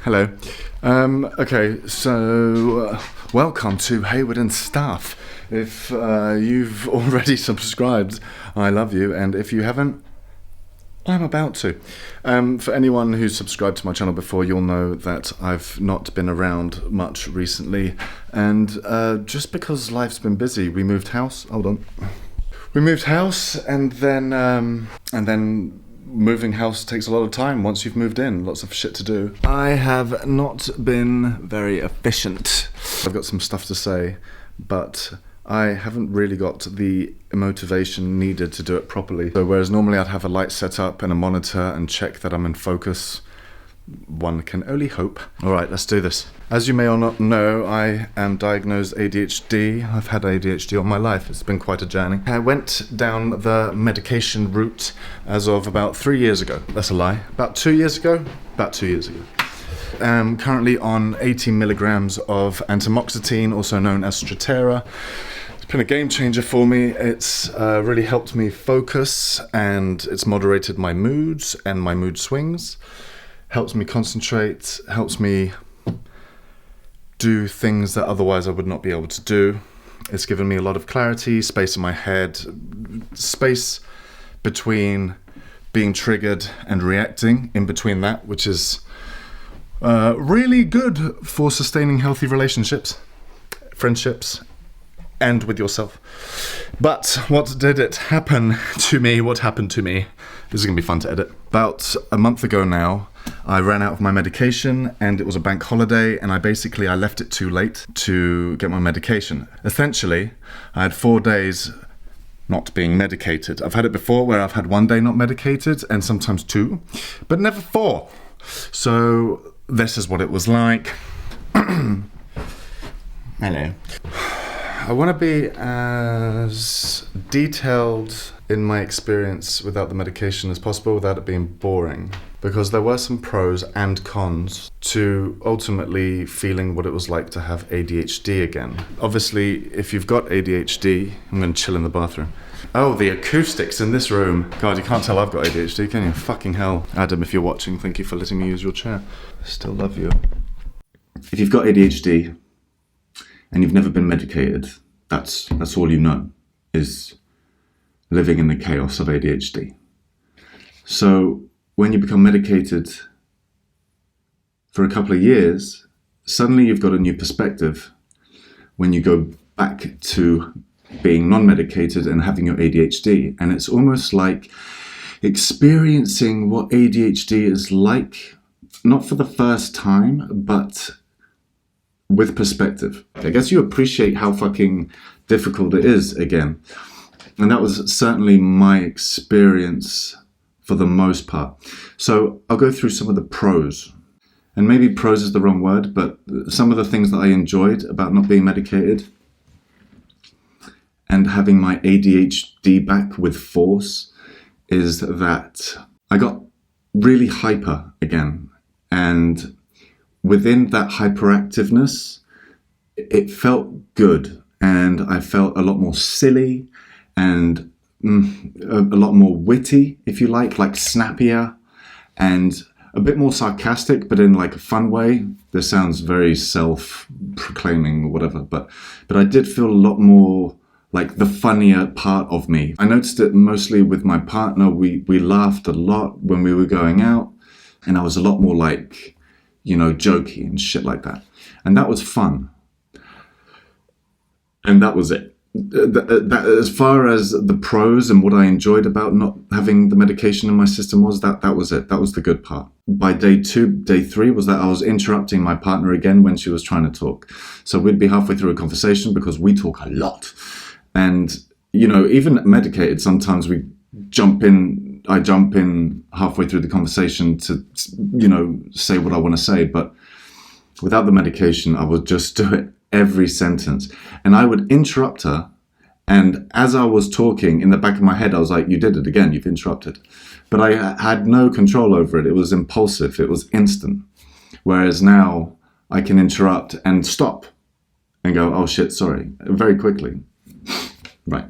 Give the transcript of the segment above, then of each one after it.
Hello. Okay, so welcome to Heywood and Stuff. If you've already subscribed, I love you, and if you haven't, I'm about to. For anyone who's subscribed to my channel before, you'll know that I've not been around much recently, and just because life's been busy, we moved house. Hold on. We moved house, and then moving house takes a lot of time once you've moved in. Lots of shit to do. I have not been very efficient. I've got some stuff to say, but I haven't really got the motivation needed to do it properly. So whereas normally I'd have a light set up and a monitor and check that I'm in focus, one can only hope. All right, let's do this. As you may or not know, I am diagnosed ADHD. I've had ADHD all my life. It's been quite a journey. I went down the medication route as of about 3 years ago. That's a lie. About 2 years ago? About 2 years ago. I'm currently on 80 milligrams of antamoxetine, also known as Strattera. It's been a game changer for me. It's really helped me focus, and it's moderated my moods and my mood swings. Helps me concentrate, helps me do things that otherwise I would not be able to do. It's given me a lot of clarity, space in my head, space between being triggered and reacting, in between that, which is really good for sustaining healthy relationships, friendships, and with yourself. But what did it happen to me? What happened to me? This is going to be fun to edit. About a month ago now, I ran out of my medication, and it was a bank holiday, and I left it too late to get my medication. Essentially, I had 4 days not being medicated. I've had it before where I've had 1 day not medicated, and sometimes 2, but never 4. So this is what it was like. Hello. I want to be as detailed in my experience without the medication as possible, without it being boring, because there were some pros and cons to ultimately feeling what it was like to have ADHD again. Obviously, if you've got ADHD, I'm going to chill in the bathroom. Oh, the acoustics in this room. God, you can't tell I've got ADHD, can you? Fucking hell. Adam, if you're watching, thank you for letting me use your chair. I still love you. If you've got ADHD and you've never been medicated, that's all you know, is living in the chaos of ADHD. So when you become medicated for a couple of years, suddenly you've got a new perspective when you go back to being non-medicated and having your ADHD. And it's almost like experiencing what ADHD is like, not for the first time, but with perspective. I guess you appreciate how fucking difficult it is again. And that was certainly my experience for the most part. So I'll go through some of the pros. And maybe pros is the wrong word, but some of the things that I enjoyed about not being medicated and having my ADHD back with force is that I got really hyper again. And within that hyperactiveness, it felt good. And I felt a lot more silly and a lot more witty, if you like snappier and a bit more sarcastic, but in like a fun way. This sounds very self-proclaiming or whatever, but I did feel a lot more like the funnier part of me. I noticed it mostly with my partner. We laughed a lot when we were going out, and I was a lot more like, jokey and shit like that. And that was fun. And that was it. As far as the pros and what I enjoyed about not having the medication in my system was that was it. That was the good part. By day 2, day 3 was that I was interrupting my partner again when she was trying to talk. So we'd be halfway through a conversation because we talk a lot. And, even medicated, sometimes I jump in halfway through the conversation to, say what I want to say. But without the medication, I would just do it every sentence. And I would interrupt her. And as I was talking, in the back of my head, I was like, you did it again, you've interrupted. But I had no control over it. It was impulsive. It was instant. Whereas now I can interrupt and stop and go, oh shit, sorry, very quickly. Right.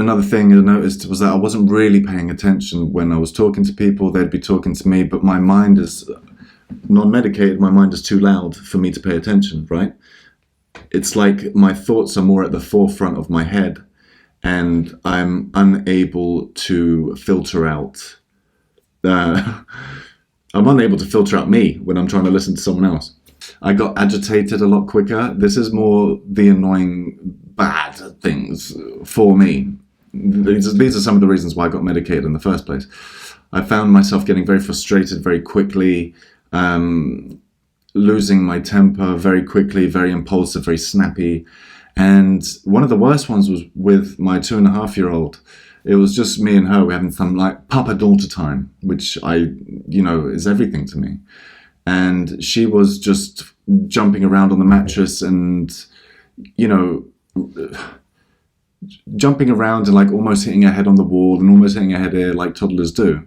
another thing I noticed was that I wasn't really paying attention when I was talking to people. They'd be talking to me, but my mind is non-medicated. My mind is too loud for me to pay attention, right? It's like my thoughts are more at the forefront of my head, and I'm unable to filter out. I'm unable to filter out me when I'm trying to listen to someone else. I got agitated a lot quicker. This is more the annoying bad things for me. These are some of the reasons why I got medicated in the first place. I found myself getting very frustrated very quickly, losing my temper very quickly, very impulsive, very snappy. And one of the worst ones was with my 2.5-year-old. It was just me and her. We're having some like papa-daughter time, which is everything to me. And she was just jumping around on the mattress and, jumping around and like almost hitting her head on the wall and almost hitting her head here like toddlers do.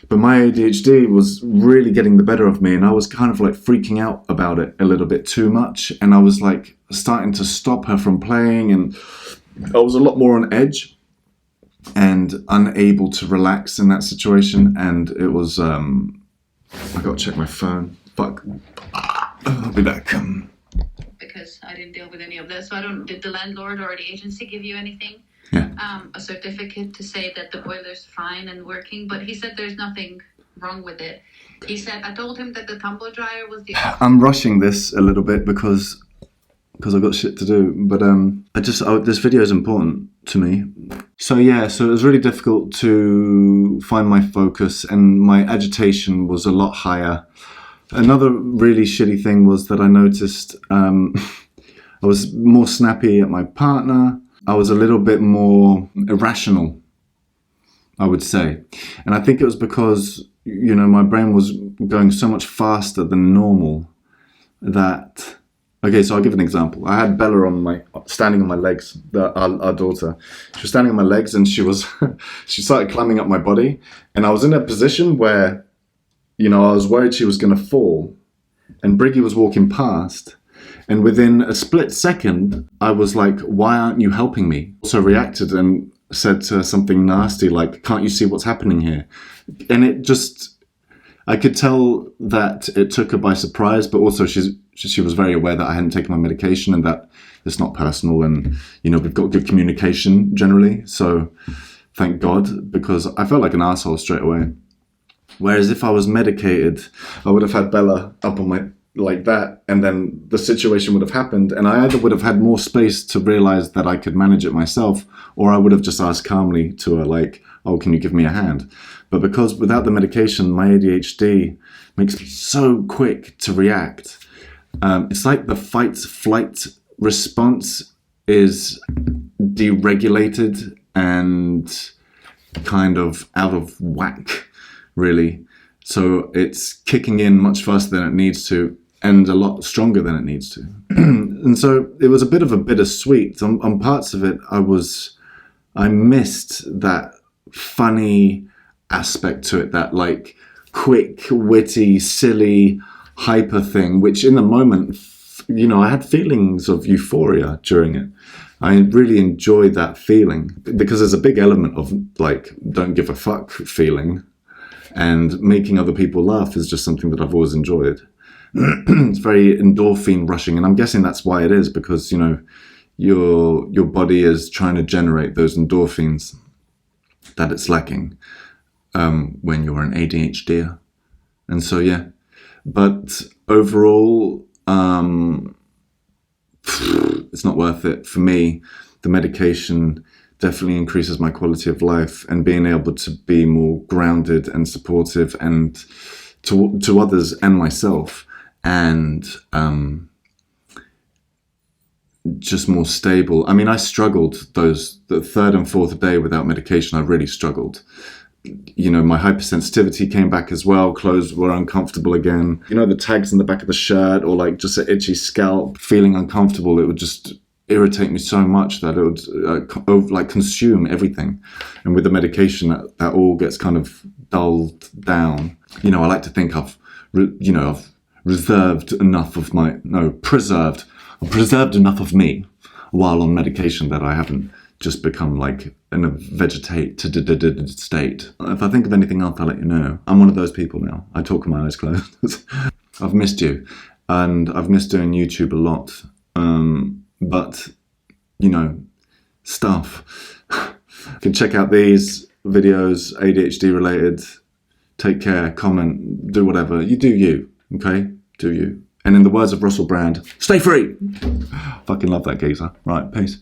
But my ADHD was really getting the better of me, and I was kind of like freaking out about it a little bit too much. And I was like starting to stop her from playing, and I was a lot more on edge and unable to relax in that situation. And it was, I got to check my phone. Fuck. I'll be back. Because I didn't deal with any of this. So did the landlord or the agency give you anything? Yeah. A certificate to say that the boiler's fine and working, but he said there's nothing wrong with it. He said, I told him that the tumble dryer was the... I'm rushing this a little bit because I've got shit to do, but this video is important to me. So it was really difficult to find my focus, and my agitation was a lot higher. Another really shitty thing was that I noticed I was more snappy at my partner. I was a little bit more irrational, I would say. And I think it was because, my brain was going so much faster than normal that... Okay, so I'll give an example. I had Bella standing on my legs, our daughter. She was standing on my legs, and she started climbing up my body. And I was in a position where, I was worried she was going to fall. And Briggy was walking past. And within a split second, I was like, why aren't you helping me? So I reacted and said something nasty like, can't you see what's happening here? And I could tell that it took her by surprise, but also she was very aware that I hadn't taken my medication and that it's not personal, and, we've got good communication generally. So thank God, because I felt like an asshole straight away. Whereas if I was medicated, I would have had Bella up on my... like that, and then the situation would have happened, and I either would have had more space to realize that I could manage it myself, or I would have just asked calmly to her, like, oh, can you give me a hand? But because without the medication, my ADHD makes me so quick to react. It's like the fight-flight response is deregulated and kind of out of whack, really. So it's kicking in much faster than it needs to, and a lot stronger than it needs to. And so it was a bit of a bittersweet. On parts of it, I missed that funny aspect to it, that like quick, witty, silly, hyper thing, which in the moment, I had feelings of euphoria during it. I really enjoyed that feeling because there's a big element of like, don't give a fuck feeling. And making other people laugh is just something that I've always enjoyed. It's very endorphin rushing, and I'm guessing that's why it is, because, your body is trying to generate those endorphins that it's lacking when you're an ADHD. And so, yeah. But overall, it's not worth it. For me, the medication definitely increases my quality of life, and being able to be more grounded and supportive and to others and myself, and just more stable. I mean, I struggled the third and fourth day without medication. I really struggled. My hypersensitivity came back as well. Clothes were uncomfortable again. The tags in the back of the shirt, or like just an itchy scalp, feeling uncomfortable. It would just irritate me so much that it would consume everything. And with the medication, that all gets kind of dulled down. I like to think I've preserved enough of me while on medication that I haven't just become like in a vegetated state. If I think of anything else, I'll let you know. I'm one of those people now. I talk with my eyes closed. I've missed you, and I've missed doing YouTube a lot. But, you know, stuff. You can check out these videos, ADHD related. Take care, comment, do whatever. You do you, okay? Do you. And in the words of Russell Brand, stay free! Fucking love that geezer. Right, peace.